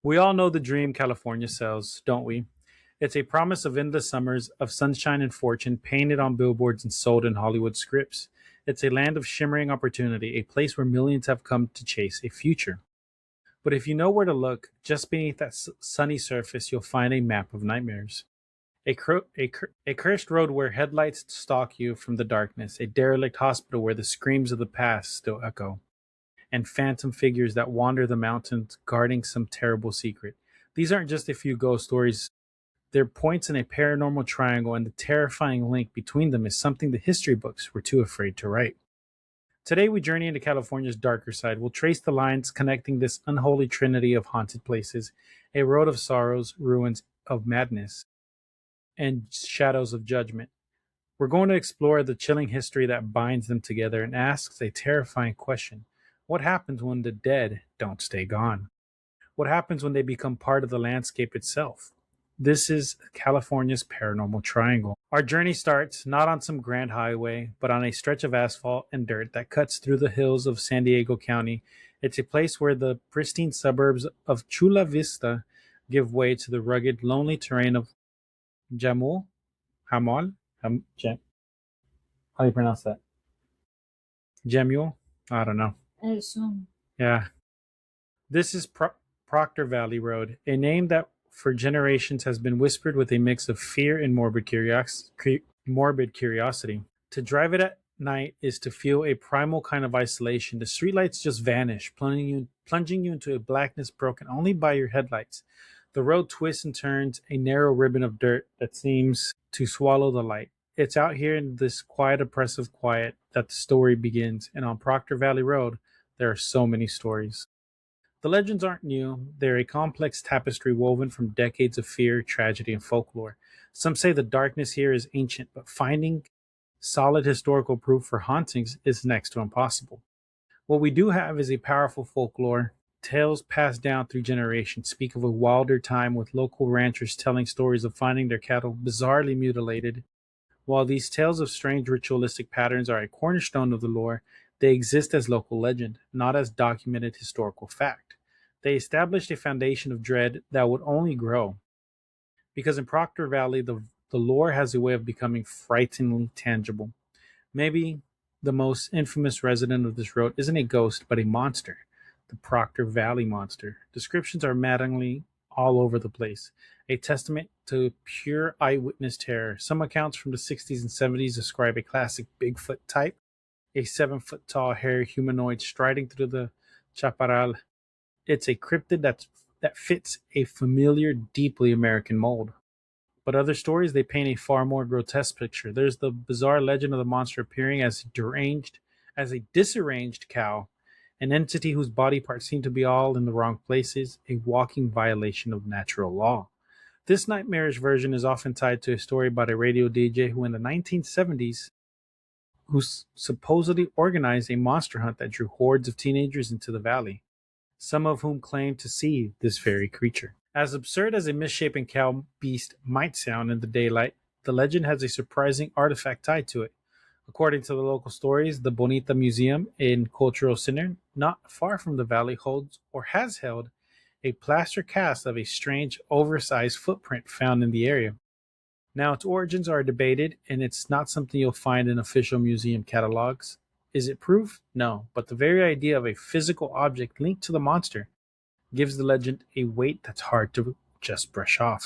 We all know the dream California sells, don't we? It's a promise of endless summers, of sunshine and fortune painted on billboards and sold in Hollywood scripts. It's a land of shimmering opportunity, a place where millions have come to chase a future. But if you know where to look, just beneath that sunny surface, you'll find a map of nightmares. A cursed road where headlights stalk you from the darkness, a derelict hospital where the screams of the past still echo, and phantom figures that wander the mountains guarding some terrible secret. These aren't just a few ghost stories, they're points in a paranormal triangle, and the terrifying link between them is something the history books were too afraid to write. Today, we journey into California's darker side. We'll trace the lines connecting this unholy trinity of haunted places, a road of sorrows, ruins of madness, and shadows of judgment. We're going to explore the chilling history that binds them together and asks a terrifying question. What happens when the dead don't stay gone? What happens when they become part of the landscape itself? This is California's Paranormal Triangle. Our journey starts not on some grand highway, but on a stretch of asphalt and dirt that cuts through the hills of San Diego County. It's a place where the pristine suburbs of Chula Vista give way to the rugged, lonely terrain of Jamul, Hamal, how do you pronounce that? Jamul? I don't know. I assume. Yeah. This is Proctor Valley Road, a name that for generations has been whispered with a mix of fear and morbid curiosity. To drive it at night is to feel a primal kind of isolation. The streetlights just vanish, plunging you into a blackness broken only by your headlights. The road twists and turns, a narrow ribbon of dirt that seems to swallow the light. It's out here in this quiet, oppressive quiet that the story begins, and on Proctor Valley Road, there are so many stories. The legends aren't new, they're a complex tapestry woven from decades of fear, tragedy, and folklore. Some say the darkness here is ancient, but finding solid historical proof for hauntings is next to impossible. What we do have is a powerful folklore. Tales passed down through generations speak of a wilder time with local ranchers telling stories of finding their cattle bizarrely mutilated. While these tales of strange ritualistic patterns are a cornerstone of the lore, they exist as local legend, not as documented historical fact. They established a foundation of dread that would only grow, because in Proctor Valley, the lore has a way of becoming frighteningly tangible. Maybe the most infamous resident of this road isn't a ghost, but a monster, the Proctor Valley Monster. Descriptions are maddeningly all over the place, a testament to pure eyewitness terror. Some accounts from the 60s and 70s describe a classic Bigfoot type, a 7 foot tall hairy humanoid striding through the chaparral. It's a cryptid that fits a familiar, deeply American mold. But other stories they paint a far more grotesque picture. There's the bizarre legend of the monster appearing as a disarranged cow, an entity whose body parts seem to be all in the wrong places, a walking violation of natural law. This nightmarish version is often tied to a story about a radio DJ who in the 1970s supposedly organized a monster hunt that drew hordes of teenagers into the valley, some of whom claimed to see this very creature. As absurd as a misshapen cow beast might sound in the daylight, the legend has a surprising artifact tied to it. According to the local stories, the Bonita Museum in Cultural Center, not far from the valley, holds or has held a plaster cast of a strange, oversized footprint found in the area. Now, its origins are debated, and it's not something you'll find in official museum catalogs. Is it proof? No, but the very idea of a physical object linked to the monster gives the legend a weight that's hard to just brush off.